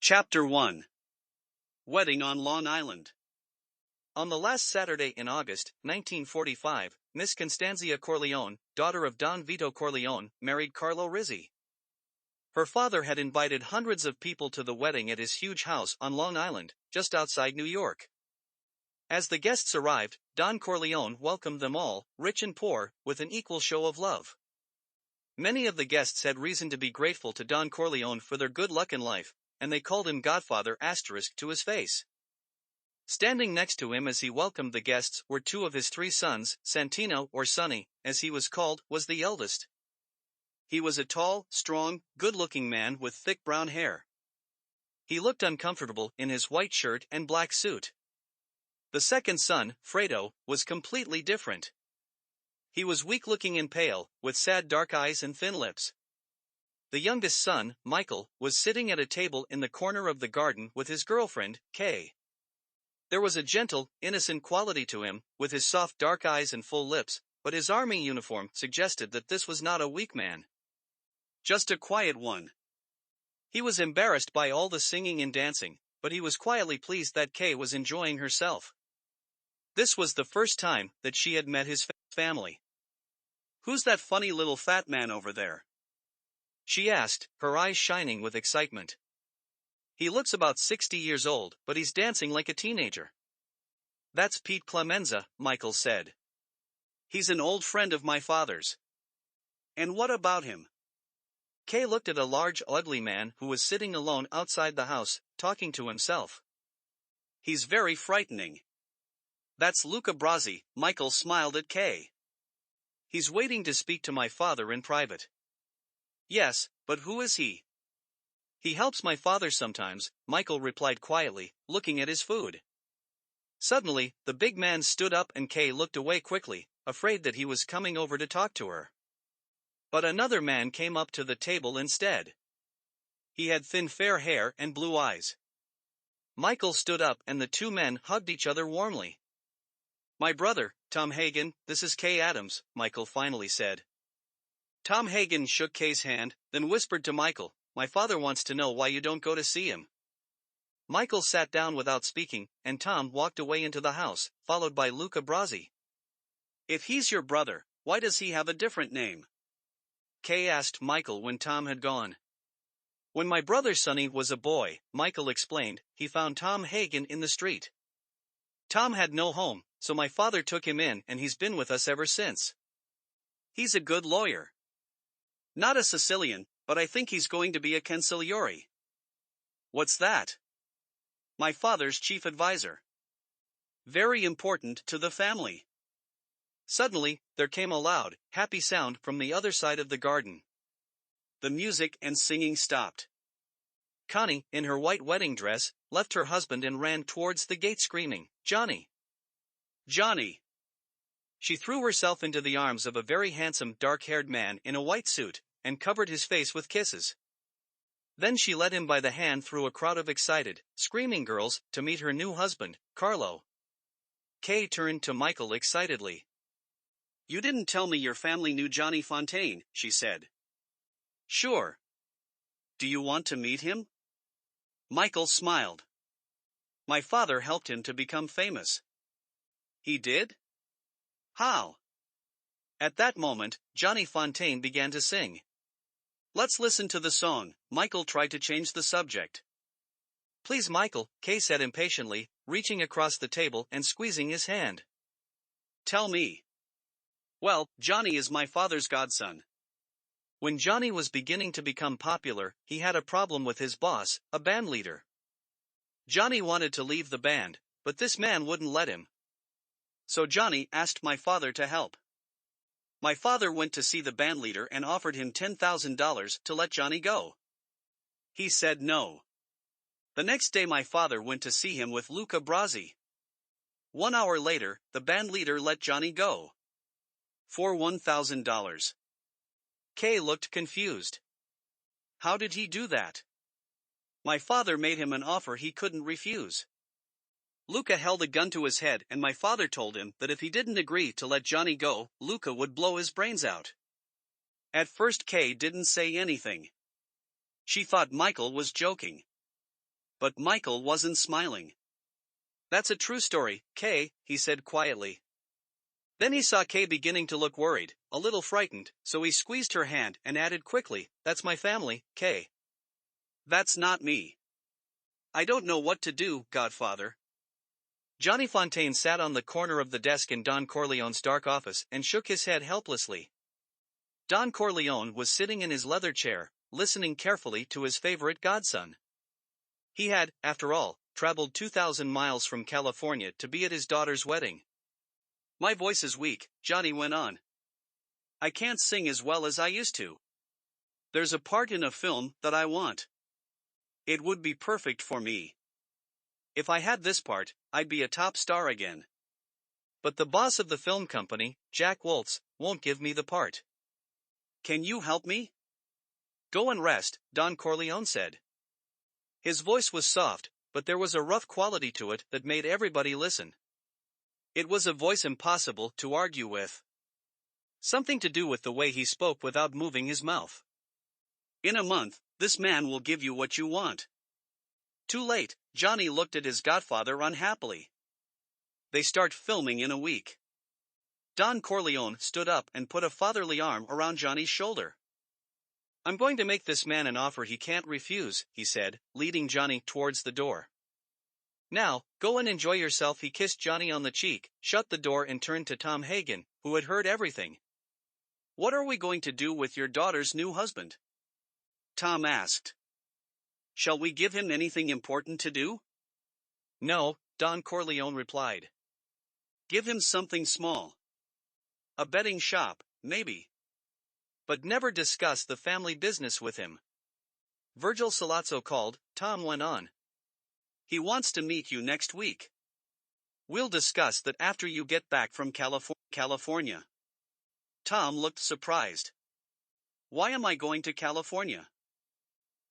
Chapter 1. Wedding on Long Island. On the last Saturday in August, 1945, Miss Constanzia Corleone, daughter of Don Vito Corleone, married Carlo Rizzi. Her father had invited hundreds of people to the wedding at his huge house on Long Island, just outside New York. As the guests arrived, Don Corleone welcomed them all, rich and poor, with an equal show of love. Many of the guests had reason to be grateful to Don Corleone for their good luck in life, and they called him Godfather * to his face. Standing next to him as he welcomed the guests were two of his three sons. Santino, or Sonny, as he was called, was the eldest. He was a tall, strong, good-looking man with thick brown hair. He looked uncomfortable in his white shirt and black suit. The second son, Fredo, was completely different. He was weak-looking and pale, with sad dark eyes and thin lips. The youngest son, Michael, was sitting at a table in the corner of the garden with his girlfriend, Kay. There was a gentle, innocent quality to him, with his soft dark eyes and full lips, but his army uniform suggested that this was not a weak man. Just a quiet one. He was embarrassed by all the singing and dancing, but he was quietly pleased that Kay was enjoying herself. This was the first time that she had met his family. "Who's that funny little fat man over there?" she asked, her eyes shining with excitement. "He looks about 60 years old, but he's dancing like a teenager." "That's Pete Clemenza," Michael said. "He's an old friend of my father's." "And what about him?" Kay looked at a large, ugly man who was sitting alone outside the house, talking to himself. "He's very frightening." "That's Luca Brasi," Michael smiled at Kay. "He's waiting to speak to my father in private." "Yes, but who is he?" "He helps my father sometimes," Michael replied quietly, looking at his food. Suddenly, the big man stood up and Kay looked away quickly, afraid that he was coming over to talk to her. But another man came up to the table instead. He had thin fair hair and blue eyes. Michael stood up and the two men hugged each other warmly. "My brother, Tom Hagen, this is Kay Adams," Michael finally said. Tom Hagen shook Kay's hand, then whispered to Michael, "My father wants to know why you don't go to see him." Michael sat down without speaking, and Tom walked away into the house, followed by Luca Brasi. "If he's your brother, why does he have a different name?" Kay asked Michael when Tom had gone. "When my brother Sonny was a boy," Michael explained, "he found Tom Hagen in the street. Tom had no home, so my father took him in and he's been with us ever since. He's a good lawyer. Not a Sicilian, but I think he's going to be a cancelliere." "What's that?" "My father's chief advisor. Very important to the family." Suddenly, there came a loud, happy sound from the other side of the garden. The music and singing stopped. Connie, in her white wedding dress, left her husband and ran towards the gate screaming, "Johnny! Johnny!" She threw herself into the arms of a very handsome dark-haired man in a white suit, and covered his face with kisses. Then she led him by the hand through a crowd of excited, screaming girls, to meet her new husband, Carlo. Kay turned to Michael excitedly. "You didn't tell me your family knew Johnny Fontaine," she said. "Sure. Do you want to meet him?" Michael smiled. "My father helped him to become famous." "He did? How?" At that moment, Johnny Fontaine began to sing. "Let's listen to the song." Michael tried to change the subject. "Please, Michael," Kay said impatiently, reaching across the table and squeezing his hand. "Tell me." "Well, Johnny is my father's godson." When Johnny was beginning to become popular, he had a problem with his boss, a bandleader. Johnny wanted to leave the band, but this man wouldn't let him. So Johnny asked my father to help. My father went to see the bandleader and offered him $10,000 to let Johnny go. He said no. The next day my father went to see him with Luca Brasi. 1 hour later, the bandleader let Johnny go. For $1,000. Kay looked confused. "How did he do that?" "My father made him an offer he couldn't refuse." Luca held a gun to his head and my father told him that if he didn't agree to let Johnny go, Luca would blow his brains out. At first Kay didn't say anything. She thought Michael was joking. But Michael wasn't smiling. "That's a true story, Kay," he said quietly. Then he saw Kay beginning to look worried, a little frightened, so he squeezed her hand and added quickly, "That's my family, Kay. That's not me. I don't know what to do, Godfather." Johnny Fontaine sat on the corner of the desk in Don Corleone's dark office and shook his head helplessly. Don Corleone was sitting in his leather chair, listening carefully to his favorite godson. He had, after all, traveled 2,000 miles from California to be at his daughter's wedding. "My voice is weak," Johnny went on. "I can't sing as well as I used to. There's a part in a film that I want. It would be perfect for me. If I had this part, I'd be a top star again. But the boss of the film company, Jack Waltz, won't give me the part. Can you help me?" "Go and rest," Don Corleone said. His voice was soft, but there was a rough quality to it that made everybody listen. It was a voice impossible to argue with. Something to do with the way he spoke without moving his mouth. "In a month, this man will give you what you want." Too late, Johnny looked at his godfather unhappily. "They start filming in a week." Don Corleone stood up and put a fatherly arm around Johnny's shoulder. "I'm going to make this man an offer he can't refuse," he said, leading Johnny towards the door. "Now, go and enjoy yourself." He kissed Johnny on the cheek, shut the door and turned to Tom Hagen, who had heard everything. "What are we going to do with your daughter's new husband?" Tom asked. "Shall we give him anything important to do?" "No," Don Corleone replied. "Give him something small. A betting shop, maybe. But never discuss the family business with him." "Virgil Salazzo called," Tom went on. "He wants to meet you next week. We'll discuss that after you get back from California." Tom looked surprised. "Why am I going to California?"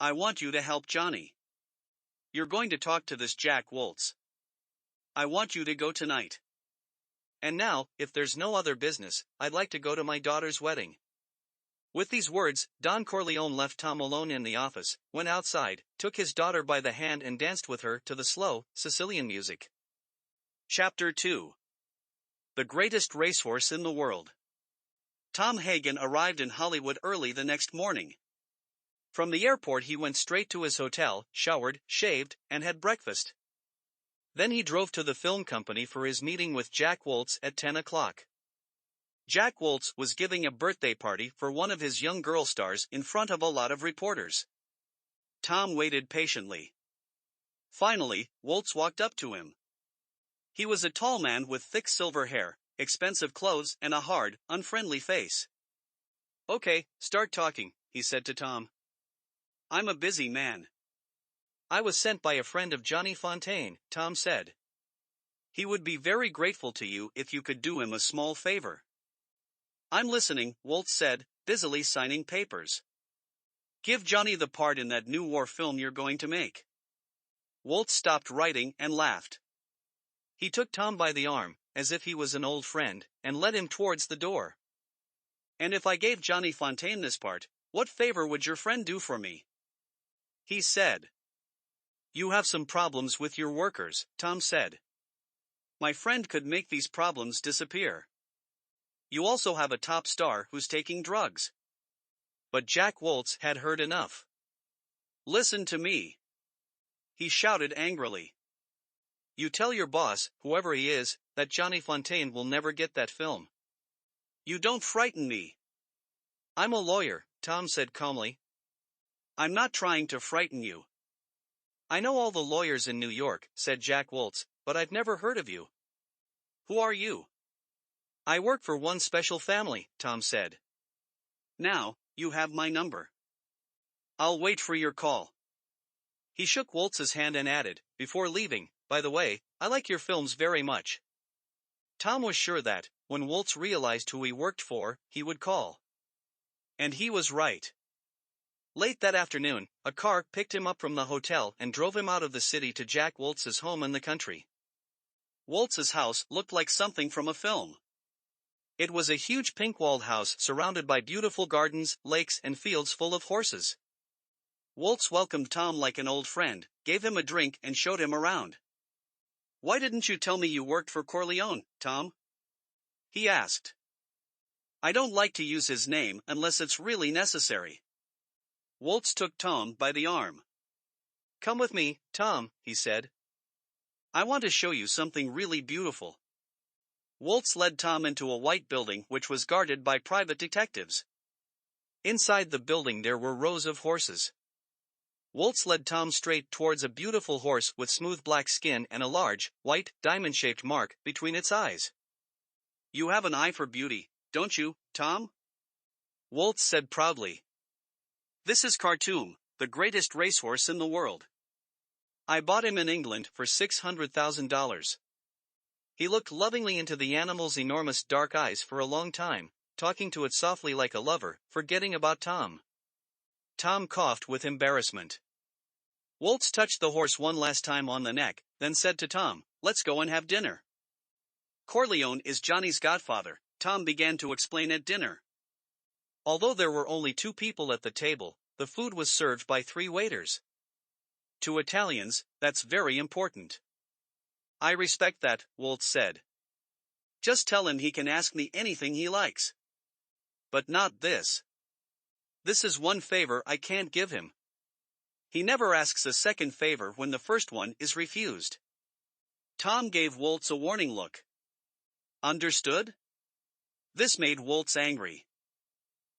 "I want you to help Johnny. You're going to talk to this Jack Waltz. I want you to go tonight. And now, if there's no other business, I'd like to go to my daughter's wedding." With these words, Don Corleone left Tom alone in the office, went outside, took his daughter by the hand and danced with her to the slow, Sicilian music. Chapter 2. The Greatest Racehorse in the World. Tom Hagen arrived in Hollywood early the next morning. From the airport he went straight to his hotel, showered, shaved, and had breakfast. Then he drove to the film company for his meeting with Jack Waltz at 10 o'clock. Jack Waltz was giving a birthday party for one of his young girl stars in front of a lot of reporters. Tom waited patiently. Finally, Waltz walked up to him. He was a tall man with thick silver hair, expensive clothes, and a hard, unfriendly face. "Okay, start talking," he said to Tom. "I'm a busy man." "I was sent by a friend of Johnny Fontaine," Tom said. "He would be very grateful to you if you could do him a small favor." "I'm listening," Waltz said, busily signing papers. "Give Johnny the part in that new war film you're going to make." Waltz stopped writing and laughed. He took Tom by the arm, as if he was an old friend, and led him towards the door. "And if I gave Johnny Fontaine this part, what favor would your friend do for me?" he said. "You have some problems with your workers," Tom said. "My friend could make these problems disappear. You also have a top star who's taking drugs." But Jack Waltz had heard enough. "Listen to me," he shouted angrily. "You tell your boss, whoever he is, that Johnny Fontaine will never get that film." "You don't frighten me." "I'm a lawyer," Tom said calmly. "I'm not trying to frighten you." "I know all the lawyers in New York," said Jack Waltz, "but I've never heard of you." "Who are you?" "I work for one special family," Tom said. "Now, you have my number. I'll wait for your call." He shook Waltz's hand and added, before leaving, "By the way, I like your films very much." Tom was sure that, when Waltz realized who he worked for, he would call. And he was right. Late that afternoon, a car picked him up from the hotel and drove him out of the city to Jack Waltz's home in the country. Waltz's house looked like something from a film. It was a huge pink-walled house surrounded by beautiful gardens, lakes, and fields full of horses. Waltz welcomed Tom like an old friend, gave him a drink and showed him around. "Why didn't you tell me you worked for Corleone, Tom?" he asked. "I don't like to use his name unless it's really necessary." Waltz took Tom by the arm. "Come with me, Tom," he said. "I want to show you something really beautiful." Waltz led Tom into a white building which was guarded by private detectives. Inside the building there were rows of horses. Waltz led Tom straight towards a beautiful horse with smooth black skin and a large, white, diamond-shaped mark between its eyes. "You have an eye for beauty, don't you, Tom?" Waltz said proudly. "This is Khartoum, the greatest racehorse in the world. I bought him in England for $600,000. He looked lovingly into the animal's enormous dark eyes for a long time, talking to it softly like a lover, forgetting about Tom. Tom coughed with embarrassment. Waltz touched the horse one last time on the neck, then said to Tom, "Let's go and have dinner." "Corleone is Johnny's godfather," Tom began to explain at dinner. Although there were only 2 people at the table, the food was served by 3 waiters. To Italians, that's very important. "I respect that," Waltz said. "Just tell him he can ask me anything he likes. But not this. This is one favor I can't give him. He never asks a second favor when the first one is refused." Tom gave Waltz a warning look. "Understood?" This made Waltz angry.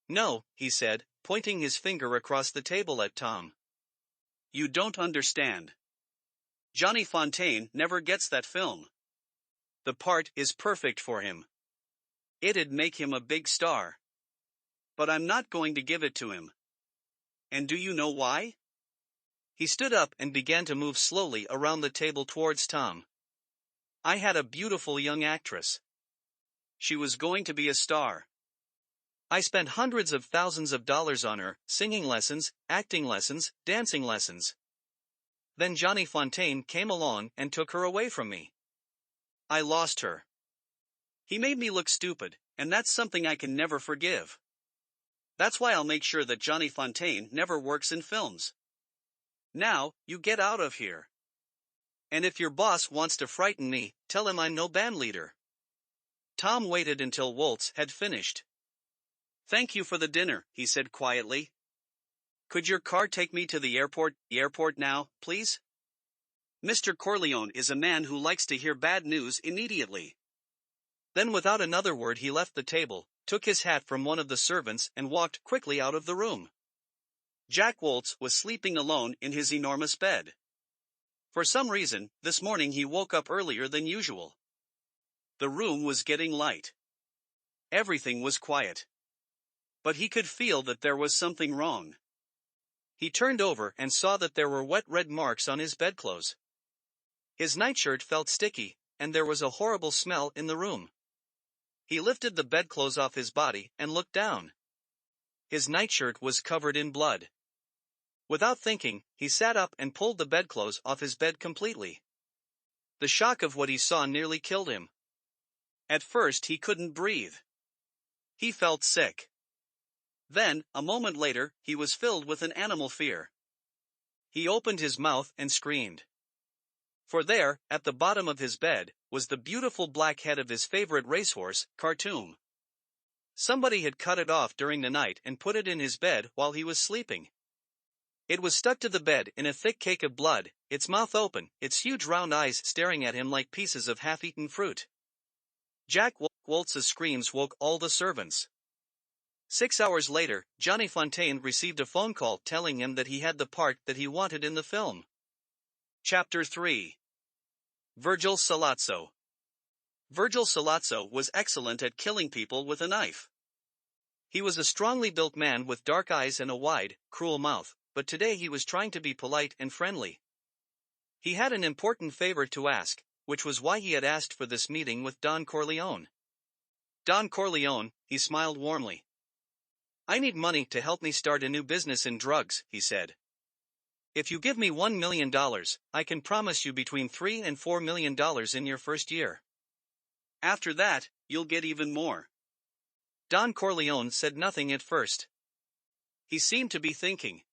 "No," he said, pointing his finger across the table at Tom. "You don't understand. Johnny Fontaine never gets that film. The part is perfect for him. It'd make him a big star. But I'm not going to give it to him. And do you know why?" He stood up and began to move slowly around the table towards Tom. "I had a beautiful young actress. She was going to be a star. I spent hundreds of thousands of dollars on her, singing lessons, acting lessons, dancing lessons. Then Johnny Fontaine came along and took her away from me. I lost her. He made me look stupid, and that's something I can never forgive. That's why I'll make sure that Johnny Fontaine never works in films. Now, you get out of here. And if your boss wants to frighten me, tell him I'm no band leader." Tom waited until Waltz had finished. "Thank you for the dinner," he said quietly. "Could your car take me to the airport now, please? Mr. Corleone is a man who likes to hear bad news immediately." Then without another word he left the table, took his hat from one of the servants and walked quickly out of the room. Jack Waltz was sleeping alone in his enormous bed. For some reason, this morning he woke up earlier than usual. The room was getting light. Everything was quiet. But he could feel that there was something wrong. He turned over and saw that there were wet red marks on his bedclothes. His nightshirt felt sticky, and there was a horrible smell in the room. He lifted the bedclothes off his body and looked down. His nightshirt was covered in blood. Without thinking, he sat up and pulled the bedclothes off his bed completely. The shock of what he saw nearly killed him. At first he couldn't breathe. He felt sick. Then, a moment later, he was filled with an animal fear. He opened his mouth and screamed. For there, at the bottom of his bed, was the beautiful black head of his favorite racehorse, Khartoum. Somebody had cut it off during the night and put it in his bed while he was sleeping. It was stuck to the bed in a thick cake of blood, its mouth open, its huge round eyes staring at him like pieces of half-eaten fruit. Jack Waltz's screams woke all the servants. 6 hours later, Johnny Fontaine received a phone call telling him that he had the part that he wanted in the film. Chapter 3. Virgil Salazzo. Virgil Salazzo was excellent at killing people with a knife. He was a strongly built man with dark eyes and a wide, cruel mouth, but today he was trying to be polite and friendly. He had an important favor to ask, which was why he had asked for this meeting with Don Corleone. "Don Corleone," he smiled warmly. "I need money to help me start a new business in drugs," he said. "If you give me $1 million, I can promise you between $3 and $4 million in your first year. After that, you'll get even more." Don Corleone said nothing at first. He seemed to be thinking.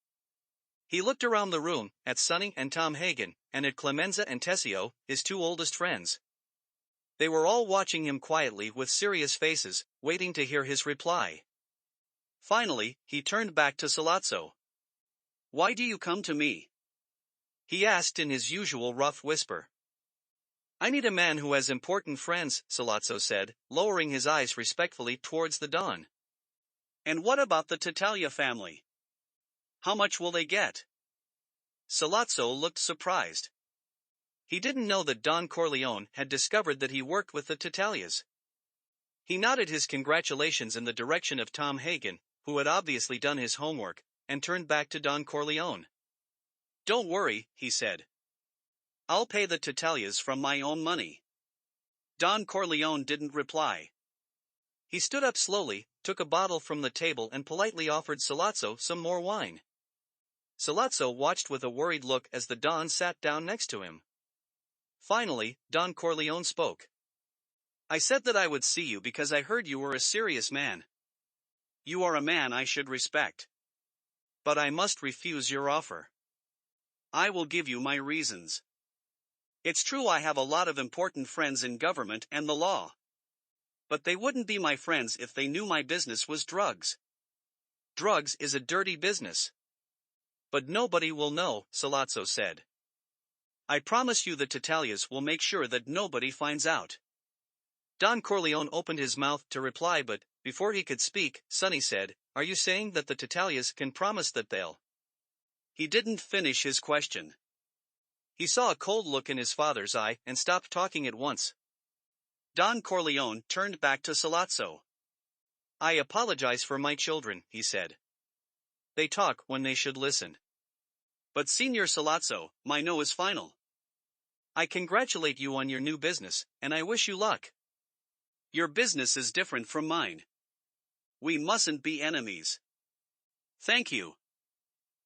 He looked around the room, at Sonny and Tom Hagen, and at Clemenza and Tessio, his two oldest friends. They were all watching him quietly with serious faces, waiting to hear his reply. Finally, he turned back to Salazzo. "Why do you come to me?" he asked in his usual rough whisper. "I need a man who has important friends," Salazzo said, lowering his eyes respectfully towards the Don. "And what about the Tattaglia family? How much will they get?" Salazzo looked surprised. He didn't know that Don Corleone had discovered that he worked with the Tattaglias. He nodded his congratulations in the direction of Tom Hagen, who had obviously done his homework, and turned back to Don Corleone. "Don't worry," he said. "I'll pay the Tattaglias from my own money." Don Corleone didn't reply. He stood up slowly, took a bottle from the table and politely offered Salazzo some more wine. Salazzo watched with a worried look as the Don sat down next to him. Finally, Don Corleone spoke. "I said that I would see you because I heard you were a serious man. You are a man I should respect. But I must refuse your offer. I will give you my reasons. It's true I have a lot of important friends in government and the law. But they wouldn't be my friends if they knew my business was drugs. Drugs is a dirty business." "But nobody will know," Salazzo said. "I promise you the Tattaglias will make sure that nobody finds out." Don Corleone opened his mouth to reply, but, before he could speak, Sonny said, "Are you saying that the Tattaglias can promise that they'll—" He didn't finish his question. He saw a cold look in his father's eye and stopped talking at once. Don Corleone turned back to Salazzo. "I apologize for my children," he said. "They talk when they should listen. But Signor Salazzo, my no is final. I congratulate you on your new business, and I wish you luck. Your business is different from mine. We mustn't be enemies." "Thank you."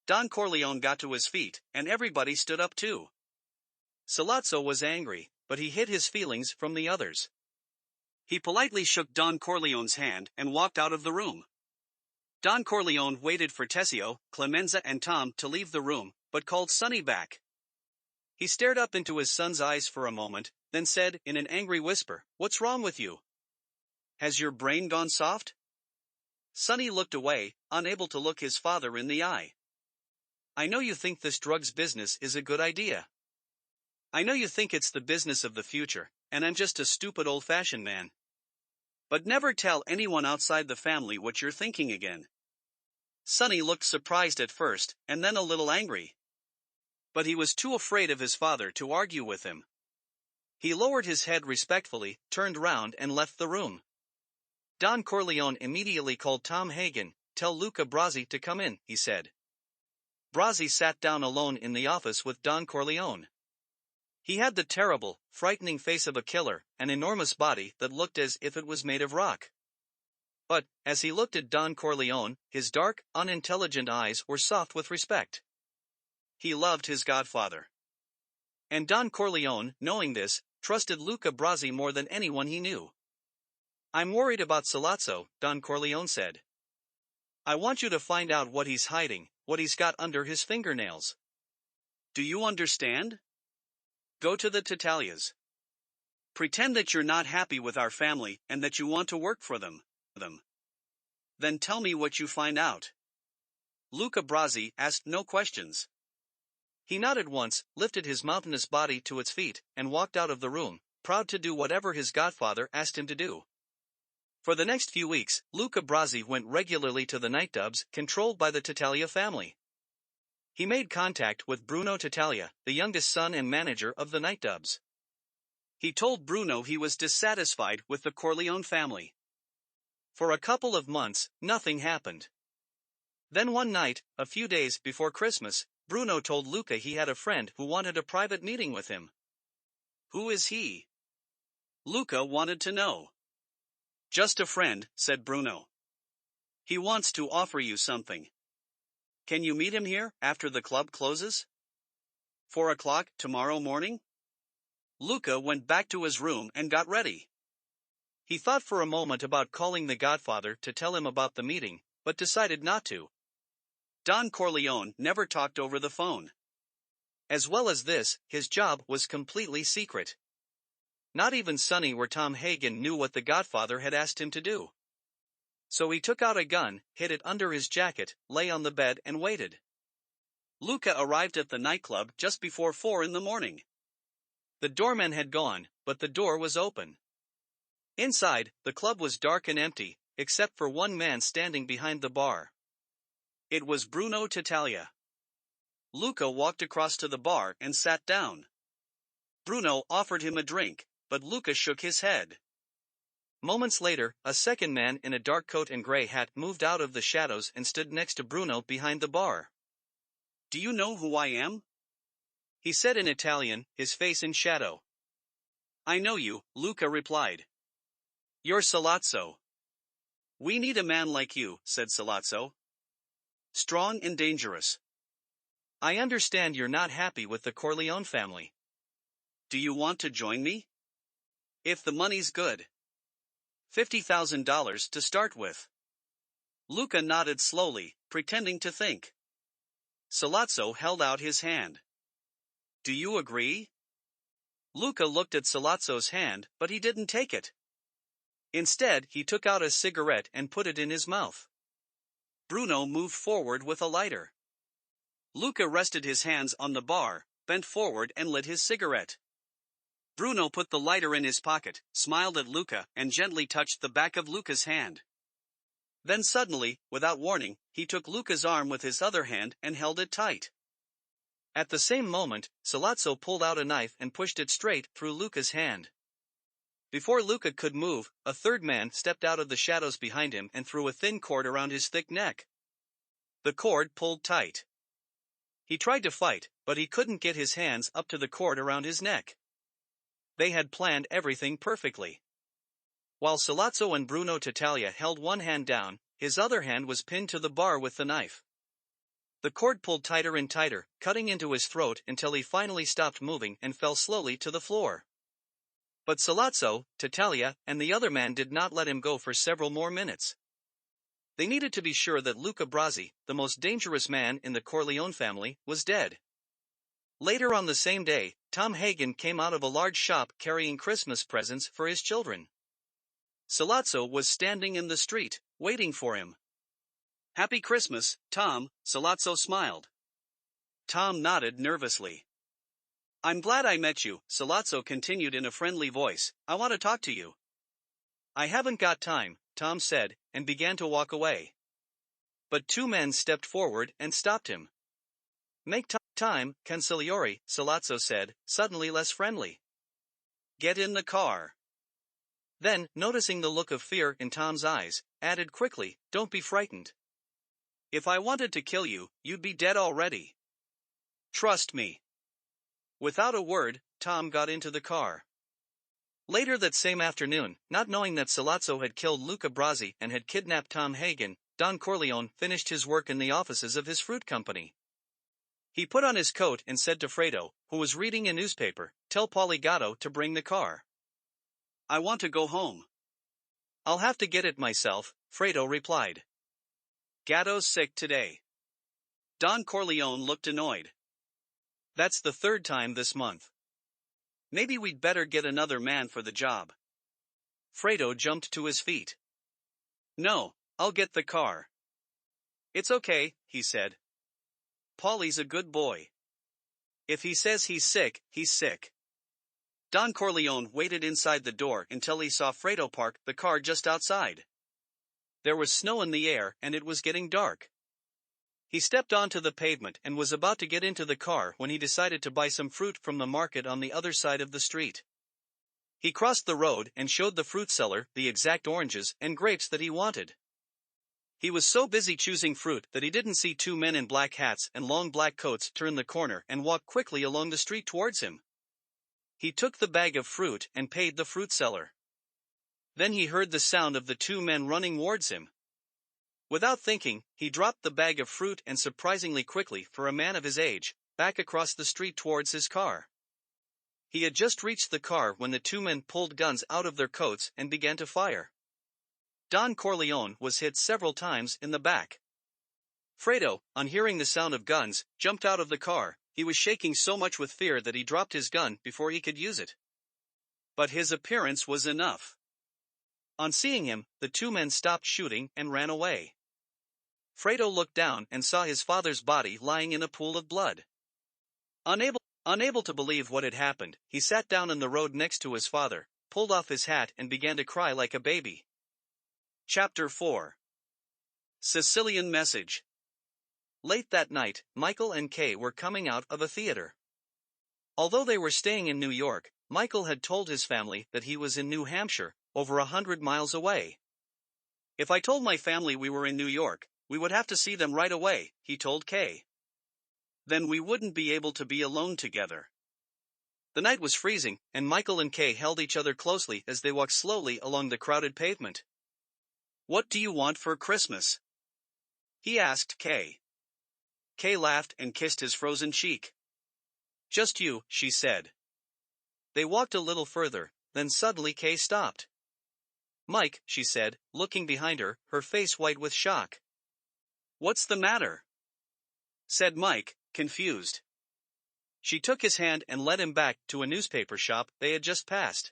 Don Corleone got to his feet, and everybody stood up too. Salazzo was angry, but he hid his feelings from the others. He politely shook Don Corleone's hand and walked out of the room. Don Corleone waited for Tessio, Clemenza and Tom to leave the room, but called Sonny back. He stared up into his son's eyes for a moment, then said in an angry whisper, "What's wrong with you? Has your brain gone soft?" Sonny looked away, unable to look his father in the eye. "I know you think this drugs business is a good idea. I know you think it's the business of the future, and I'm just a stupid old-fashioned man. But never tell anyone outside the family what you're thinking again." Sonny looked surprised at first, and then a little angry. But he was too afraid of his father to argue with him. He lowered his head respectfully, turned round and left the room. Don Corleone immediately called Tom Hagen. "Tell Luca Brasi to come in," he said. Brasi sat down alone in the office with Don Corleone. He had the terrible, frightening face of a killer, an enormous body that looked as if it was made of rock. But, as he looked at Don Corleone, his dark, unintelligent eyes were soft with respect. He loved his godfather. And Don Corleone, knowing this, trusted Luca Brasi more than anyone he knew. "I'm worried about Salazzo," Don Corleone said. "I want you to find out what he's hiding, what he's got under his fingernails. Do you understand? Go to the Tattaglias. Pretend that you're not happy with our family and that you want to work for them. Then tell me what you find out." Luca Brasi asked no questions. He nodded once, lifted his mountainous body to its feet, and walked out of the room, proud to do whatever his godfather asked him to do. For the next few weeks, Luca Brasi went regularly to the nightclubs controlled by the Tattaglia family. He made contact with Bruno Tattaglia, the youngest son and manager of the nightclubs. He told Bruno he was dissatisfied with the Corleone family. For a couple of months, nothing happened. Then one night, a few days before Christmas, Bruno told Luca he had a friend who wanted a private meeting with him. "Who is he?" Luca wanted to know. "Just a friend," said Bruno. "He wants to offer you something. Can you meet him here, after the club closes? 4 o'clock tomorrow morning?" Luca went back to his room and got ready. He thought for a moment about calling the godfather to tell him about the meeting, but decided not to. Don Corleone never talked over the phone. As well as this, his job was completely secret. Not even Sonny or Tom Hagen knew what the Godfather had asked him to do. So he took out a gun, hid it under his jacket, lay on the bed and waited. Luca arrived at the nightclub just before 4 in the morning. The doorman had gone, but the door was open. Inside, the club was dark and empty, except for one man standing behind the bar. It was Bruno Tattaglia. Luca walked across to the bar and sat down. Bruno offered him a drink, but Luca shook his head. Moments later, a second man in a dark coat and gray hat moved out of the shadows and stood next to Bruno behind the bar. "Do you know who I am?" he said in Italian, his face in shadow. "I know you," Luca replied. "You're Salazzo." "We need a man like you," said Salazzo. "Strong and dangerous." "I understand you're not happy with the Corleone family. Do you want to join me? If the money's good. $50,000 to start with." Luca nodded slowly, pretending to think. Salazzo held out his hand. "Do you agree?" Luca looked at Salazzo's hand, but he didn't take it. Instead, he took out a cigarette and put it in his mouth. Bruno moved forward with a lighter. Luca rested his hands on the bar, bent forward and lit his cigarette. Bruno put the lighter in his pocket, smiled at Luca and gently touched the back of Luca's hand. Then suddenly, without warning, he took Luca's arm with his other hand and held it tight. At the same moment, Salazzo pulled out a knife and pushed it straight through Luca's hand. Before Luca could move, a third man stepped out of the shadows behind him and threw a thin cord around his thick neck. The cord pulled tight. He tried to fight, but he couldn't get his hands up to the cord around his neck. They had planned everything perfectly. While Salazzo and Bruno Tattaglia held one hand down, his other hand was pinned to the bar with the knife. The cord pulled tighter and tighter, cutting into his throat until he finally stopped moving and fell slowly to the floor. But Salazzo, Tattaglia, and the other man did not let him go for several more minutes. They needed to be sure that Luca Brasi, the most dangerous man in the Corleone family, was dead. Later on the same day, Tom Hagen came out of a large shop carrying Christmas presents for his children. Salazzo was standing in the street, waiting for him. "Happy Christmas, Tom," Salazzo smiled. Tom nodded nervously. "I'm glad I met you," Salazzo continued in a friendly voice. "I want to talk to you." "I haven't got time," Tom said, and began to walk away. But two men stepped forward and stopped him. "Make time, Consigliere," Salazzo said, suddenly less friendly. "Get in the car." Then, noticing the look of fear in Tom's eyes, added quickly, "Don't be frightened. If I wanted to kill you, you'd be dead already. Trust me." Without a word, Tom got into the car. Later that same afternoon, not knowing that Salazzo had killed Luca Brasi and had kidnapped Tom Hagen, Don Corleone finished his work in the offices of his fruit company. He put on his coat and said to Fredo, who was reading a newspaper, "Tell Gatto to bring the car. I want to go home." "I'll have to get it myself," Fredo replied. "Gatto's sick today." Don Corleone looked annoyed. "That's the third time this month. Maybe we'd better get another man for the job." Fredo jumped to his feet. "No, I'll get the car." "It's okay," he said. "Paulie's a good boy. If he says he's sick, he's sick." Don Corleone waited inside the door until he saw Fredo park the car just outside. There was snow in the air and it was getting dark. He stepped onto the pavement and was about to get into the car when he decided to buy some fruit from the market on the other side of the street. He crossed the road and showed the fruit seller the exact oranges and grapes that he wanted. He was so busy choosing fruit that he didn't see two men in black hats and long black coats turn the corner and walk quickly along the street towards him. He took the bag of fruit and paid the fruit seller. Then he heard the sound of the two men running towards him. Without thinking, he dropped the bag of fruit and surprisingly quickly for a man of his age, back across the street towards his car. He had just reached the car when the two men pulled guns out of their coats and began to fire. Don Corleone was hit several times in the back. Fredo, on hearing the sound of guns, jumped out of the car. He was shaking so much with fear that he dropped his gun before he could use it. But his appearance was enough. On seeing him, the two men stopped shooting and ran away. Fredo looked down and saw his father's body lying in a pool of blood. Unable to believe what had happened, he sat down in the road next to his father, pulled off his hat and began to cry like a baby. Chapter 4. Sicilian Message. Late that night, Michael and Kay were coming out of a theater. Although they were staying in New York, Michael had told his family that he was in New Hampshire, over 100 miles away. "If I told my family we were in New York, we would have to see them right away," he told Kay. "Then we wouldn't be able to be alone together." The night was freezing, and Michael and Kay held each other closely as they walked slowly along the crowded pavement. "What do you want for Christmas?" he asked Kay. Kay laughed and kissed his frozen cheek. "Just you," she said. They walked a little further, then suddenly Kay stopped. "Mike," she said, looking behind her, her face white with shock. "What's the matter?" said Mike, confused. She took his hand and led him back to a newspaper shop they had just passed.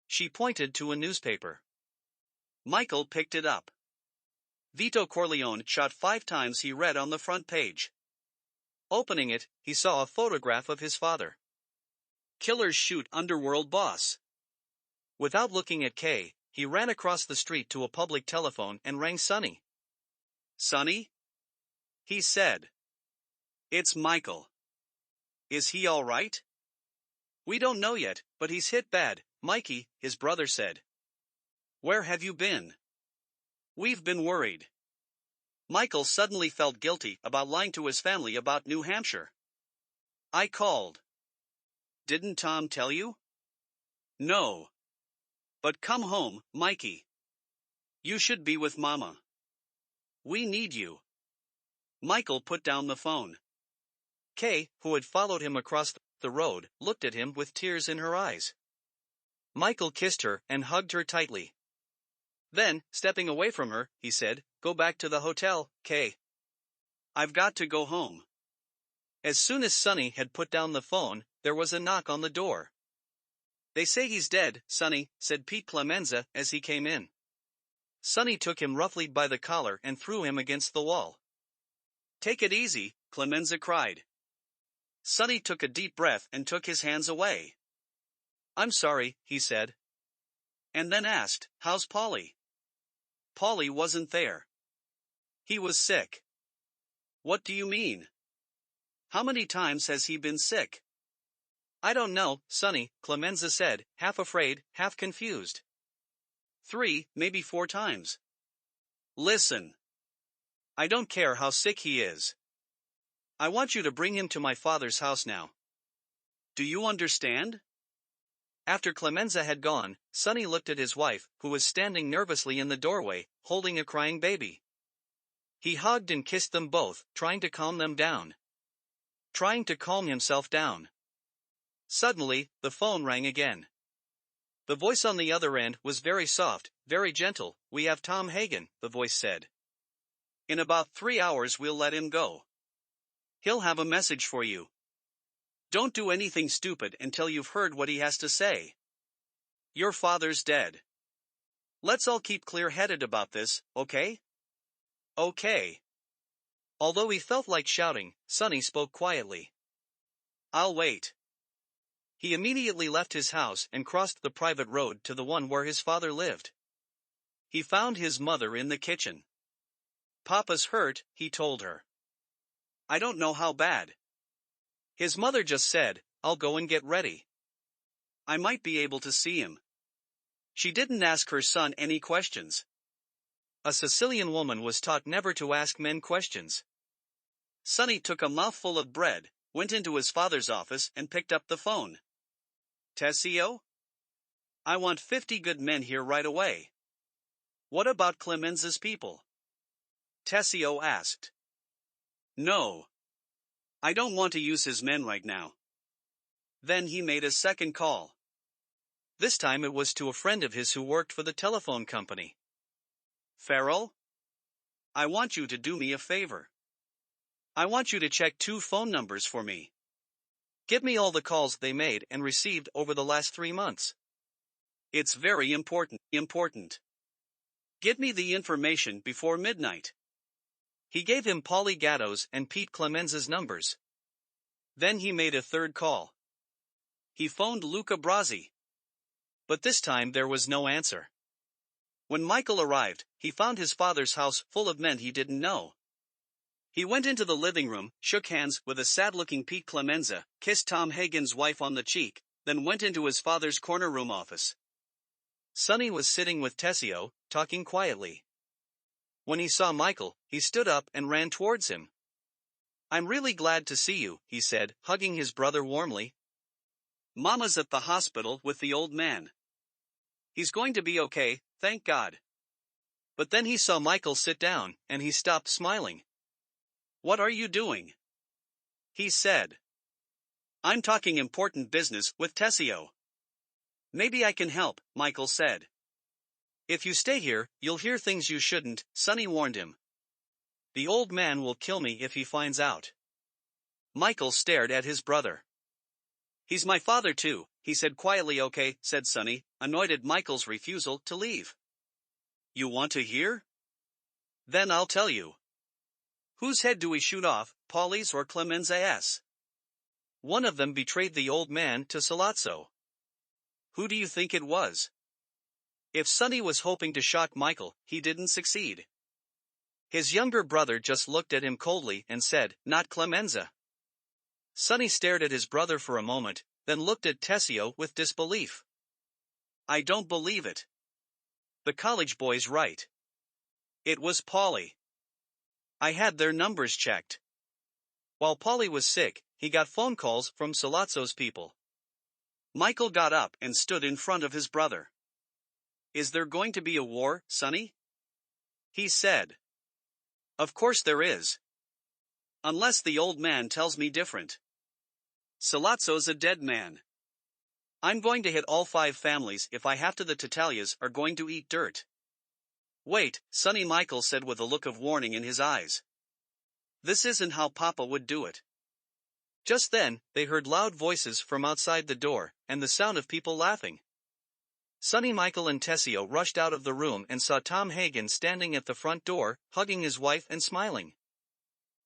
She pointed to a newspaper. Michael picked it up. "Vito Corleone shot 5 times," he read on the front page. Opening it, he saw a photograph of his father. "Killers shoot underworld boss." Without looking at Kay, he ran across the street to a public telephone and rang Sonny. "Sonny?" he said. "It's Michael. Is he all right?" "We don't know yet, but he's hit bad, Mikey," his brother said. "Where have you been?" "We've been worried." Michael suddenly felt guilty about lying to his family about New Hampshire. "I called." "Didn't Tom tell you?" "No. But come home, Mikey. You should be with Mama. We need you." Michael put down the phone. Kay, who had followed him across the road, looked at him with tears in her eyes. Michael kissed her and hugged her tightly. Then, stepping away from her, he said, "Go back to the hotel, Kay. I've got to go home." As soon as Sonny had put down the phone, there was a knock on the door. "They say he's dead, Sonny," said Pete Clemenza as he came in. Sonny took him roughly by the collar and threw him against the wall. "Take it easy," Clemenza cried. Sonny took a deep breath and took his hands away. "I'm sorry," he said. And then asked, "How's Polly?" Polly wasn't there. He was sick. "What do you mean? How many times has he been sick?" "I don't know, Sonny," Clemenza said, half afraid, half confused. 3, maybe 4 times. "Listen. I don't care how sick he is. I want you to bring him to my father's house now. Do you understand?" After Clemenza had gone, Sonny looked at his wife, who was standing nervously in the doorway, holding a crying baby. He hugged and kissed them both, trying to calm them down. Trying to calm himself down. Suddenly, the phone rang again. The voice on the other end was very soft, very gentle. "We have Tom Hagen," the voice said. "In about 3 hours we'll let him go. He'll have a message for you. Don't do anything stupid until you've heard what he has to say. Your father's dead. Let's all keep clear-headed about this, okay?" "Okay." Although he felt like shouting, Sonny spoke quietly. "I'll wait." He immediately left his house and crossed the private road to the one where his father lived. He found his mother in the kitchen. "Papa's hurt," he told her. "I don't know how bad." His mother just said, "I'll go and get ready. I might be able to see him." She didn't ask her son any questions. A Sicilian woman was taught never to ask men questions. Sonny took a mouthful of bread, went into his father's office and picked up the phone. "Tessio? I want 50 good men here right away." "What about Clemenza's people?" Tessio asked. "No. I don't want to use his men right now." Then he made a second call. This time it was to a friend of his who worked for the telephone company. "Farrell? I want you to do me a favor. I want you to check 2 phone numbers for me. Give me all the calls they made and received over the last 3 months. It's very important. Get me the information before midnight. He gave him Paulie Gatto's and Pete Clemenza's numbers. Then he made a third call. He phoned Luca Brasi. But this time there was no answer. When Michael arrived, he found his father's house full of men he didn't know. He went into the living room, shook hands with a sad-looking Pete Clemenza, kissed Tom Hagen's wife on the cheek, then went into his father's corner room office. Sonny was sitting with Tessio, talking quietly. When he saw Michael, he stood up and ran towards him. "I'm really glad to see you," he said, hugging his brother warmly. "Mama's at the hospital with the old man. He's going to be okay, thank God." But then he saw Michael sit down, and he stopped smiling. "What are you doing?" he said. "I'm talking important business with Tessio." "Maybe I can help," Michael said. "If you stay here, you'll hear things you shouldn't," Sonny warned him. "The old man will kill me if he finds out." Michael stared at his brother. "He's my father too," he said quietly. "Okay," said Sonny, annoyed at Michael's refusal to leave. "You want to hear? Then I'll tell you. Whose head do we shoot off, Paulie's or Clemenza's? One of them betrayed the old man to Salazzo. Who do you think it was?" If Sonny was hoping to shock Michael, he didn't succeed. His younger brother just looked at him coldly and said, "Not Clemenza." Sonny stared at his brother for a moment, then looked at Tessio with disbelief. "I don't believe it. The college boy's right. It was Paulie. I had their numbers checked. While Paulie was sick, he got phone calls from Salazzo's people." Michael got up and stood in front of his brother. "Is there going to be a war, Sonny?" he said. "Of course there is. Unless the old man tells me different. Salazzo's a dead man. I'm going to hit all 5 families if I have to. The Tattaglias are going to eat dirt." "Wait, Sonny," Michael said with a look of warning in his eyes. "This isn't how Papa would do it." Just then, they heard loud voices from outside the door, and the sound of people laughing. Sonny, Michael and Tessio rushed out of the room and saw Tom Hagen standing at the front door, hugging his wife and smiling.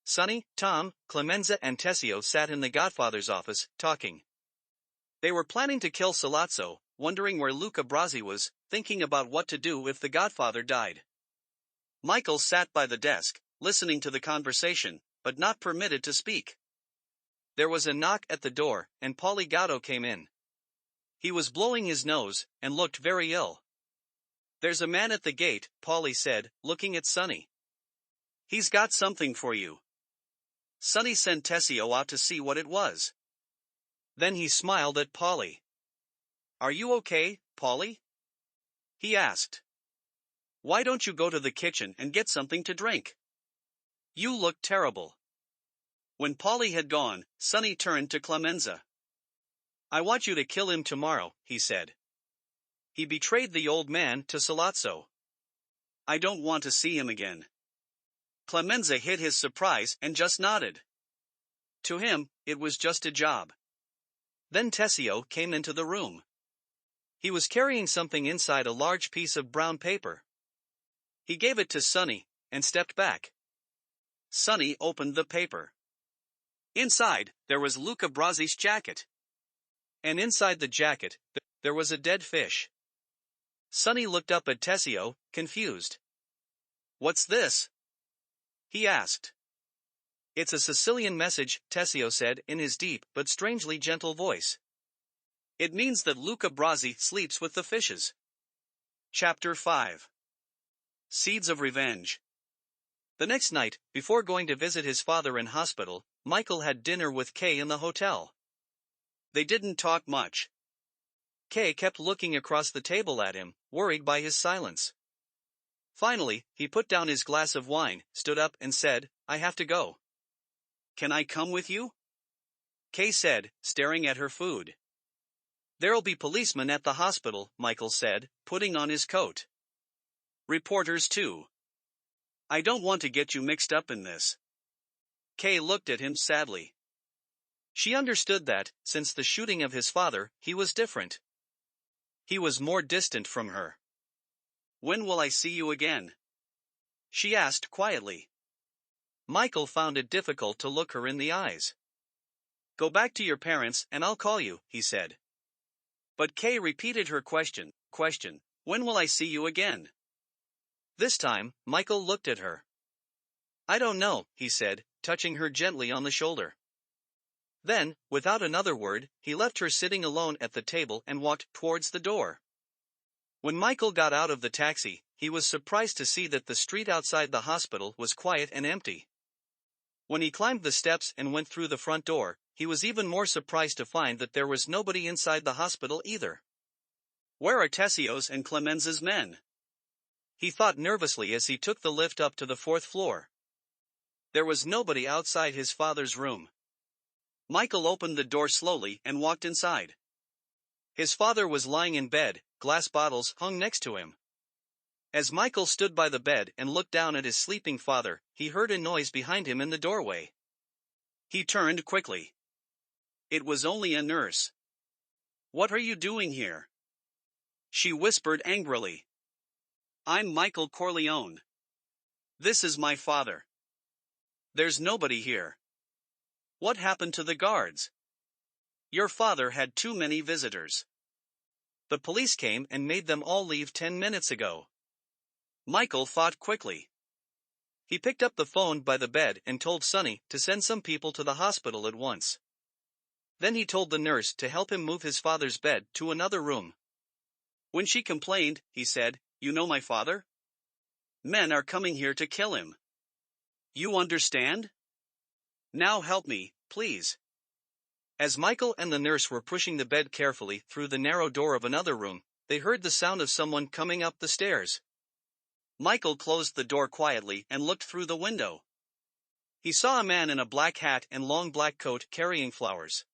Sonny, Tom, Clemenza and Tessio sat in the Godfather's office, talking. They were planning to kill Salazzo, wondering where Luca Brasi was, thinking about what to do if the Godfather died. Michael sat by the desk, listening to the conversation, but not permitted to speak. There was a knock at the door, and Paulie Gatto came in. He was blowing his nose, and looked very ill. "There's a man at the gate," Paulie said, looking at Sonny. "He's got something for you." Sonny sent Tessio out to see what it was. Then he smiled at Paulie. "Are you okay, Paulie?" he asked. "Why don't you go to the kitchen and get something to drink? You look terrible." When Paulie had gone, Sonny turned to Clemenza. "I want you to kill him tomorrow," he said. "He betrayed the old man to Salazzo. I don't want to see him again." Clemenza hid his surprise and just nodded. To him, it was just a job. Then Tessio came into the room. He was carrying something inside a large piece of brown paper. He gave it to Sonny, and stepped back. Sonny opened the paper. Inside, there was Luca Brasi's jacket. And inside the jacket, there was a dead fish. Sonny looked up at Tessio, confused. "What's this?" he asked. "It's a Sicilian message," Tessio said in his deep but strangely gentle voice. "It means that Luca Brasi sleeps with the fishes." Chapter 5. Seeds of Revenge. The next night, before going to visit his father in hospital, Michael had dinner with Kay in the hotel. They didn't talk much. Kay kept looking across the table at him, worried by his silence. Finally, he put down his glass of wine, stood up and said, "I have to go." "Can I come with you?" Kay said, staring at her food. "There'll be policemen at the hospital," Michael said, putting on his coat. "Reporters too." I don't want to get you mixed up in this. Kay looked at him sadly. She understood that, since the shooting of his father, he was different. He was more distant from her. When will I see you again? She asked quietly. Michael found it difficult to look her in the eyes. Go back to your parents and I'll call you, he said. But Kay repeated her question, when will I see you again? This time, Michael looked at her. I don't know, he said, touching her gently on the shoulder. Then, without another word, he left her sitting alone at the table and walked towards the door. When Michael got out of the taxi, he was surprised to see that the street outside the hospital was quiet and empty. When he climbed the steps and went through the front door, he was even more surprised to find that there was nobody inside the hospital either. Where are Tessio's and Clemenza's men? He thought nervously as he took the lift up to the 4th floor. There was nobody outside his father's room. Michael opened the door slowly and walked inside. His father was lying in bed, glass bottles hung next to him. As Michael stood by the bed and looked down at his sleeping father, he heard a noise behind him in the doorway. He turned quickly. It was only a nurse. What are you doing here? She whispered angrily. I'm Michael Corleone. This is my father. There's nobody here. What happened to the guards? Your father had too many visitors. The police came and made them all leave 10 minutes ago. Michael thought quickly. He picked up the phone by the bed and told Sonny to send some people to the hospital at once. Then he told the nurse to help him move his father's bed to another room. When she complained, he said, You know my father? Men are coming here to kill him. You understand? Now help me, please. As Michael and the nurse were pushing the bed carefully through the narrow door of another room, they heard the sound of someone coming up the stairs. Michael closed the door quietly and looked through the window. He saw a man in a black hat and long black coat carrying flowers.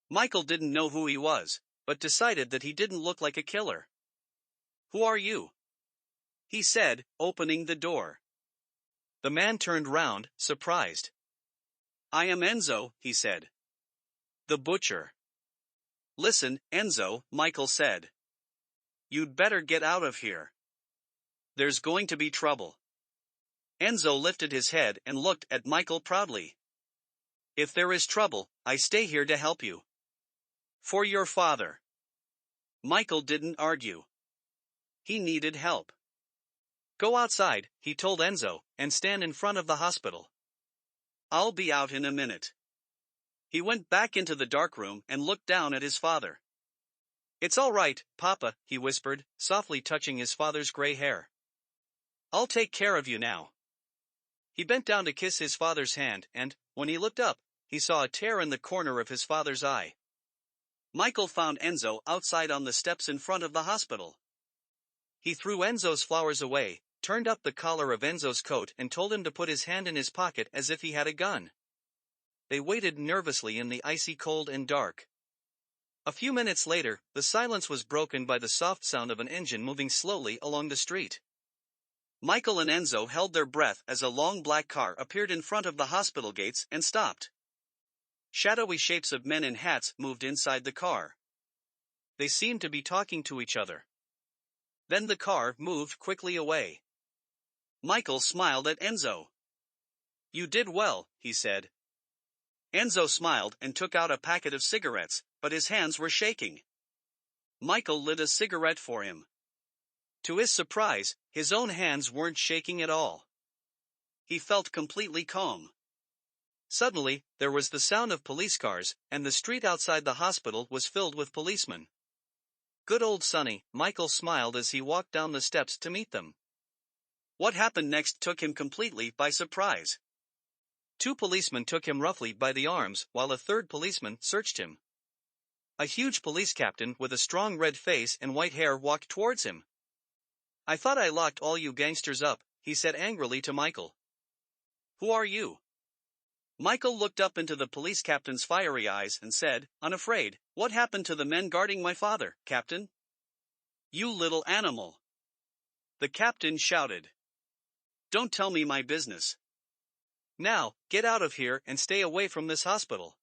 Michael didn't know who he was, but decided that he didn't look like a killer. Who are you? He said, opening the door. The man turned round, surprised. I am Enzo, he said. The butcher. Listen, Enzo, Michael said. You'd better get out of here. There's going to be trouble. Enzo lifted his head and looked at Michael proudly. If there is trouble, I stay here to help you. For your father. Michael didn't argue. He needed help. Go outside, he told Enzo, and stand in front of the hospital. I'll be out in a minute. He went back into the dark room and looked down at his father. It's all right, Papa, he whispered, softly touching his father's gray hair. I'll take care of you now. He bent down to kiss his father's hand and, when he looked up, he saw a tear in the corner of his father's eye. Michael found Enzo outside on the steps in front of the hospital. He threw Enzo's flowers away, turned up the collar of Enzo's coat and told him to put his hand in his pocket as if he had a gun. They waited nervously in the icy cold and dark. A few minutes later, the silence was broken by the soft sound of an engine moving slowly along the street. Michael and Enzo held their breath as a long black car appeared in front of the hospital gates and stopped. Shadowy shapes of men in hats moved inside the car. They seemed to be talking to each other. Then the car moved quickly away. Michael smiled at Enzo. You did well, he said. Enzo smiled and took out a packet of cigarettes, but his hands were shaking. Michael lit a cigarette for him. To his surprise, his own hands weren't shaking at all. He felt completely calm. Suddenly, there was the sound of police cars, and the street outside the hospital was filled with policemen. Good old Sonny, Michael smiled as he walked down the steps to meet them. What happened next took him completely by surprise. 2 policemen took him roughly by the arms while a 3rd policeman searched him. A huge police captain with a strong red face and white hair walked towards him. I thought I locked all you gangsters up, he said angrily to Michael. Who are you? Michael looked up into the police captain's fiery eyes and said, unafraid, what happened to the men guarding my father, Captain? You little animal! The captain shouted. Don't tell me my business. Now, get out of here and stay away from this hospital.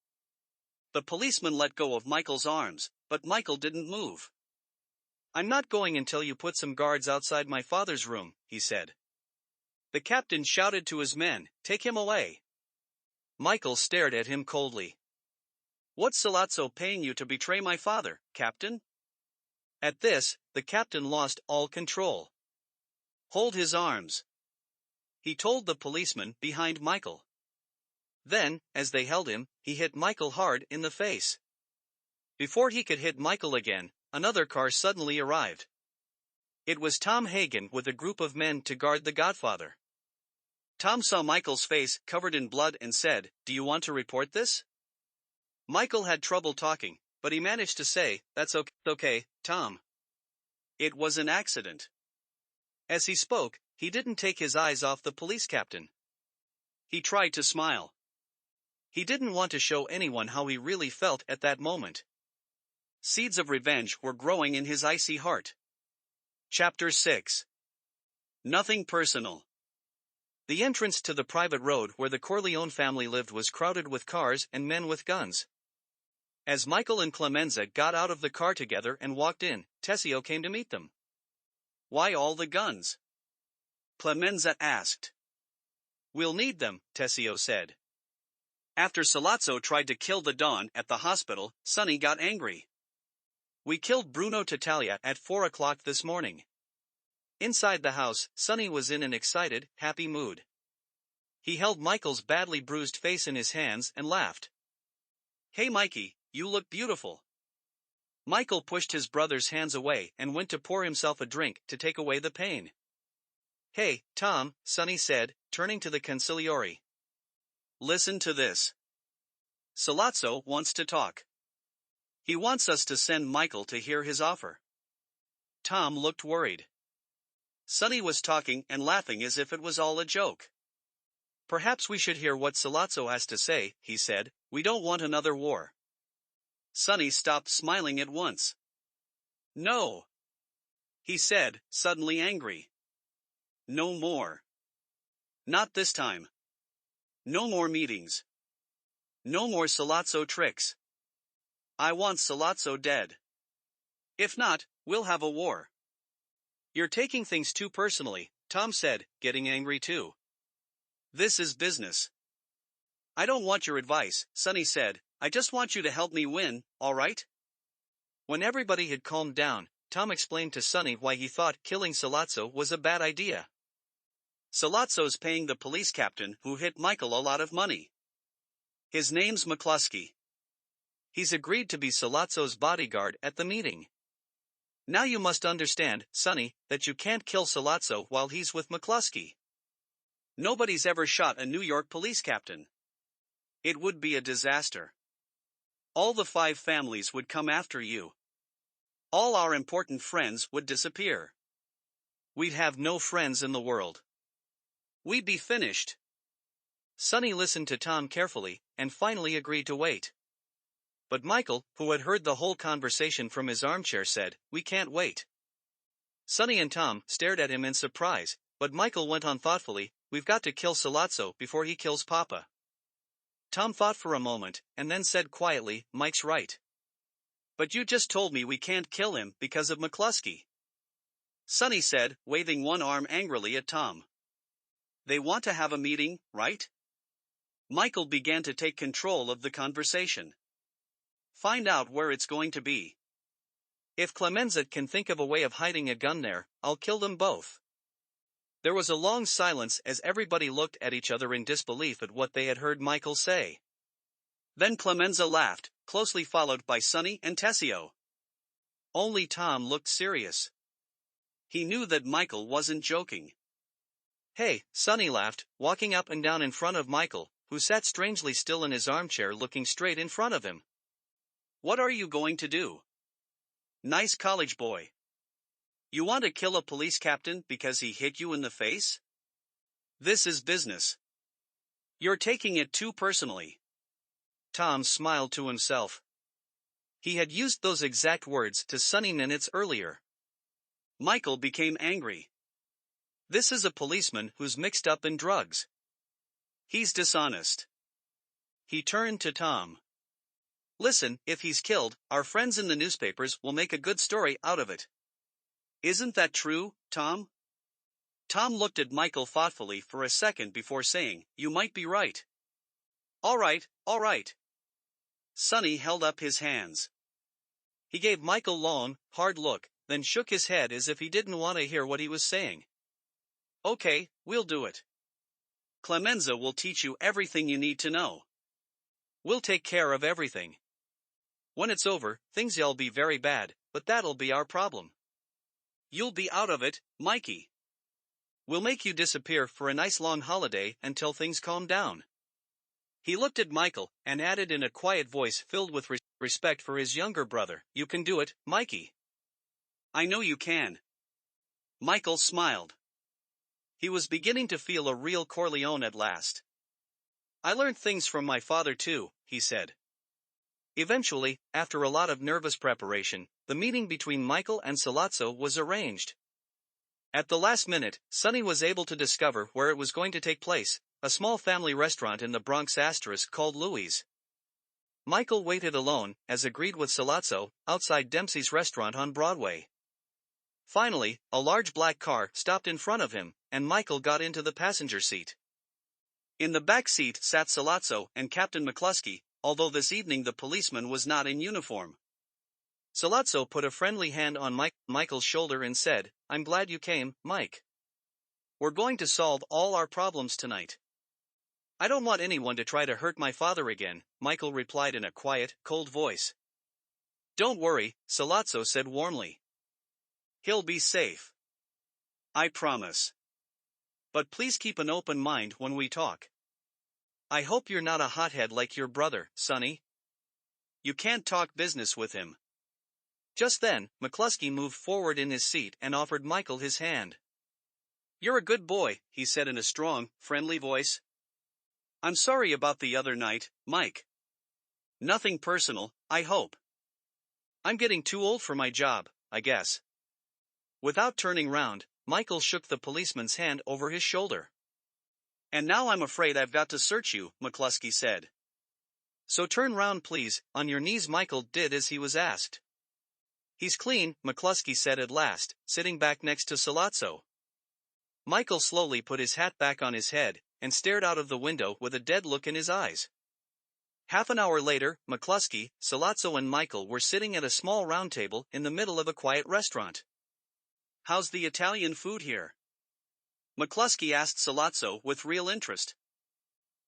The policeman let go of Michael's arms, but Michael didn't move. I'm not going until you put some guards outside my father's room, he said. The captain shouted to his men, take him away. Michael stared at him coldly. What's Salazzo paying you to betray my father, Captain? At this, the captain lost all control. Hold his arms, he told the policeman behind Michael. Then, as they held him, he hit Michael hard in the face. Before he could hit Michael again, another car suddenly arrived. It was Tom Hagen with a group of men to guard the Godfather. Tom saw Michael's face covered in blood and said, "Do you want to report this?" Michael had trouble talking, but he managed to say, "That's okay, Tom. It was an accident." As he spoke, he didn't take his eyes off the police captain. He tried to smile. He didn't want to show anyone how he really felt at that moment. Seeds of revenge were growing in his icy heart. Chapter 6. Nothing personal. The entrance to the private road where the Corleone family lived was crowded with cars and men with guns. As Michael and Clemenza got out of the car together and walked in, Tessio came to meet them. "Why all the guns?" Clemenza asked. "We'll need them," Tessio said. After Salazzo tried to kill the Don at the hospital, Sonny got angry. "We killed Bruno Tattaglia at 4 o'clock this morning." Inside the house, Sonny was in an excited, happy mood. He held Michael's badly bruised face in his hands and laughed. "Hey Mikey, you look beautiful." Michael pushed his brother's hands away and went to pour himself a drink to take away the pain. "Hey, Tom," Sonny said, turning to the consigliere. "Listen to this. Salazzo wants to talk. He wants us to send Michael to hear his offer." Tom looked worried. Sonny was talking and laughing as if it was all a joke. "Perhaps we should hear what Salazzo has to say," he said. "We don't want another war." Sonny stopped smiling at once. "No," he said, suddenly angry. "No more. Not this time. No more meetings. No more Salazzo tricks. I want Salazzo dead. If not, we'll have a war." "You're taking things too personally," Tom said, getting angry too. "This is business." "I don't want your advice," Sonny said. "I just want you to help me win, all right?" When everybody had calmed down, Tom explained to Sonny why he thought killing Salazzo was a bad idea. "Salazzo's paying the police captain who hit Michael a lot of money. His name's McCluskey. He's agreed to be Salazzo's bodyguard at the meeting. Now you must understand, Sonny, that you can't kill Salazzo while he's with McCluskey. Nobody's ever shot a New York police captain. It would be a disaster. All the 5 families would come after you. All our important friends would disappear. We'd have no friends in the world. We'd be finished." Sonny listened to Tom carefully, and finally agreed to wait. But Michael, who had heard the whole conversation from his armchair, said, "We can't wait." Sonny and Tom stared at him in surprise, but Michael went on thoughtfully, "We've got to kill Salazzo before he kills Papa." Tom thought for a moment, and then said quietly, "Mike's right." "But you just told me we can't kill him because of McCluskey," Sonny said, waving one arm angrily at Tom. "They want to have a meeting, right?" Michael began to take control of the conversation. "Find out where it's going to be. If Clemenza can think of a way of hiding a gun there, I'll kill them both." There was a long silence as everybody looked at each other in disbelief at what they had heard Michael say. Then Clemenza laughed, closely followed by Sonny and Tessio. Only Tom looked serious. He knew that Michael wasn't joking. "Hey," Sonny laughed, walking up and down in front of Michael, who sat strangely still in his armchair looking straight in front of him. "What are you going to do? Nice college boy. You want to kill a police captain because he hit you in the face? This is business. You're taking it too personally." Tom smiled to himself. He had used those exact words to Sonny minutes earlier. Michael became angry. This is a policeman who's mixed up in drugs. He's dishonest. He turned to Tom. Listen, if he's killed, our friends in the newspapers will make a good story out of it. Isn't that true, Tom? Tom looked at Michael thoughtfully for a second before saying, You might be right. All right, all right. Sonny held up his hands. He gave Michael a long, hard look, then shook his head as if he didn't want to hear what he was saying. Okay, we'll do it. Clemenza will teach you everything you need to know. We'll take care of everything. When it's over, things'll be very bad, but that'll be our problem. You'll be out of it, Mikey. We'll make you disappear for a nice long holiday until things calm down. He looked at Michael and added in a quiet voice filled with respect for his younger brother, You can do it, Mikey. I know you can. Michael smiled. He was beginning to feel a real Corleone at last. I learned things from my father too, he said. Eventually, after a lot of nervous preparation, the meeting between Michael and Salazzo was arranged. At the last minute, Sonny was able to discover where it was going to take place, a small family restaurant in the Bronx called Louis'. Michael waited alone, as agreed with Salazzo, outside Dempsey's restaurant on Broadway. Finally, a large black car stopped in front of him, and Michael got into the passenger seat. In the back seat sat Salazzo and Captain McCluskey, although this evening the policeman was not in uniform. Salazzo put a friendly hand on Michael's shoulder and said, I'm glad you came, Mike. We're going to solve all our problems tonight. I don't want anyone to try to hurt my father again, Michael replied in a quiet, cold voice. Don't worry, Salazzo said warmly. He'll be safe. I promise. But please keep an open mind when we talk. I hope you're not a hothead like your brother, Sonny. You can't talk business with him. Just then, McCluskey moved forward in his seat and offered Michael his hand. You're a good boy, he said in a strong, friendly voice. I'm sorry about the other night, Mike. Nothing personal, I hope. I'm getting too old for my job, I guess. Without turning round, Michael shook the policeman's hand over his shoulder. And now I'm afraid I've got to search you, McCluskey said. So turn round please, on your knees. Michael did as he was asked. He's clean, McCluskey said at last, sitting back next to Salazzo. Michael slowly put his hat back on his head, and stared out of the window with a dead look in his eyes. Half an hour later, McCluskey, Salazzo and Michael were sitting at a small round table in the middle of a quiet restaurant. How's the Italian food here? McCluskey asked Salazzo with real interest.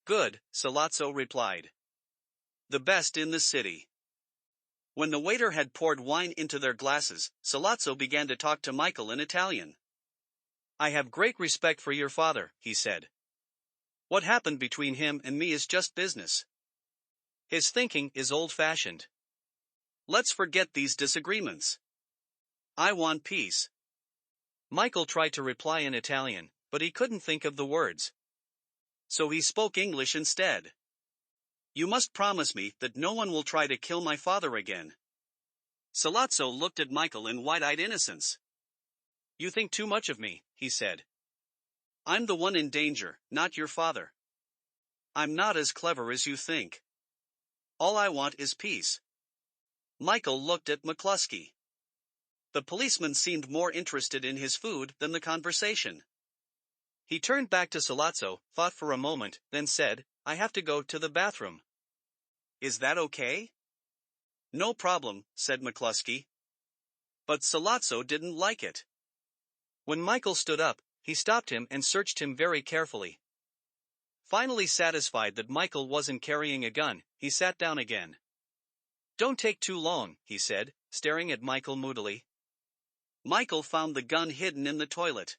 Good, Salazzo replied. The best in the city. When the waiter had poured wine into their glasses, Salazzo began to talk to Michael in Italian. I have great respect for your father, he said. What happened between him and me is just business. His thinking is old-fashioned. Let's forget these disagreements. I want peace. Michael tried to reply in Italian, but he couldn't think of the words. So he spoke English instead. You must promise me that no one will try to kill my father again. Salazzo looked at Michael in wide-eyed innocence. You think too much of me, he said. I'm the one in danger, not your father. I'm not as clever as you think. All I want is peace. Michael looked at McCluskey. The policeman seemed more interested in his food than the conversation. He turned back to Salazzo, thought for a moment, then said, I have to go to the bathroom. Is that okay? No problem, said McCluskey. But Salazzo didn't like it. When Michael stood up, he stopped him and searched him very carefully. Finally satisfied that Michael wasn't carrying a gun, he sat down again. Don't take too long, he said, staring at Michael moodily. Michael found the gun hidden in the toilet.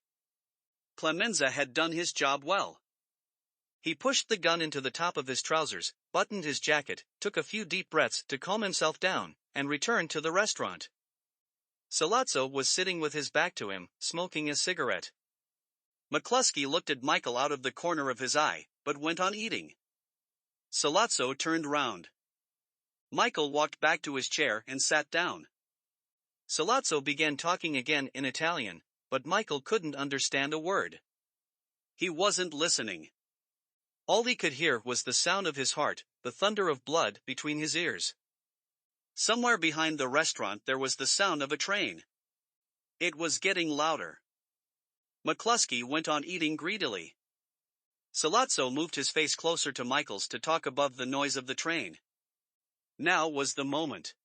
Clemenza had done his job well. He pushed the gun into the top of his trousers, buttoned his jacket, took a few deep breaths to calm himself down, and returned to the restaurant. Salazzo was sitting with his back to him, smoking a cigarette. McCluskey looked at Michael out of the corner of his eye, but went on eating. Salazzo turned round. Michael walked back to his chair and sat down. Salazzo began talking again in Italian, but Michael couldn't understand a word. He wasn't listening. All he could hear was the sound of his heart, the thunder of blood between his ears. Somewhere behind the restaurant there was the sound of a train. It was getting louder. McCluskey went on eating greedily. Salazzo moved his face closer to Michael's to talk above the noise of the train. Now was the moment.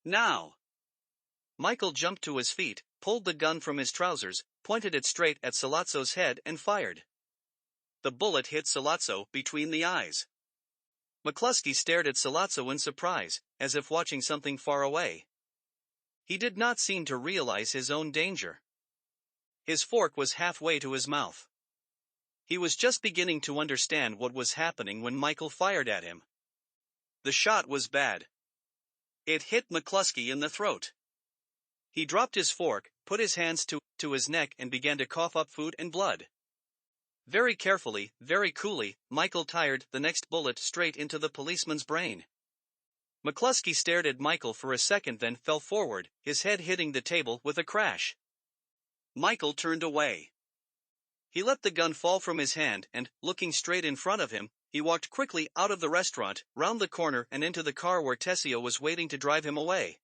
Now! Michael jumped to his feet, pulled the gun from his trousers, pointed it straight at Salazzo's head and fired. The bullet hit Salazzo between the eyes. McCluskey stared at Salazzo in surprise, as if watching something far away. He did not seem to realize his own danger. His fork was halfway to his mouth. He was just beginning to understand what was happening when Michael fired at him. The shot was bad. It hit McCluskey in the throat. He dropped his fork, put his hands to his neck and began to cough up food and blood. Very carefully, very coolly, Michael fired the next bullet straight into the policeman's brain. McCluskey stared at Michael for a second, then fell forward, his head hitting the table with a crash. Michael turned away. He let the gun fall from his hand and, looking straight in front of him, he walked quickly out of the restaurant, round the corner and into the car where Tessio was waiting to drive him away.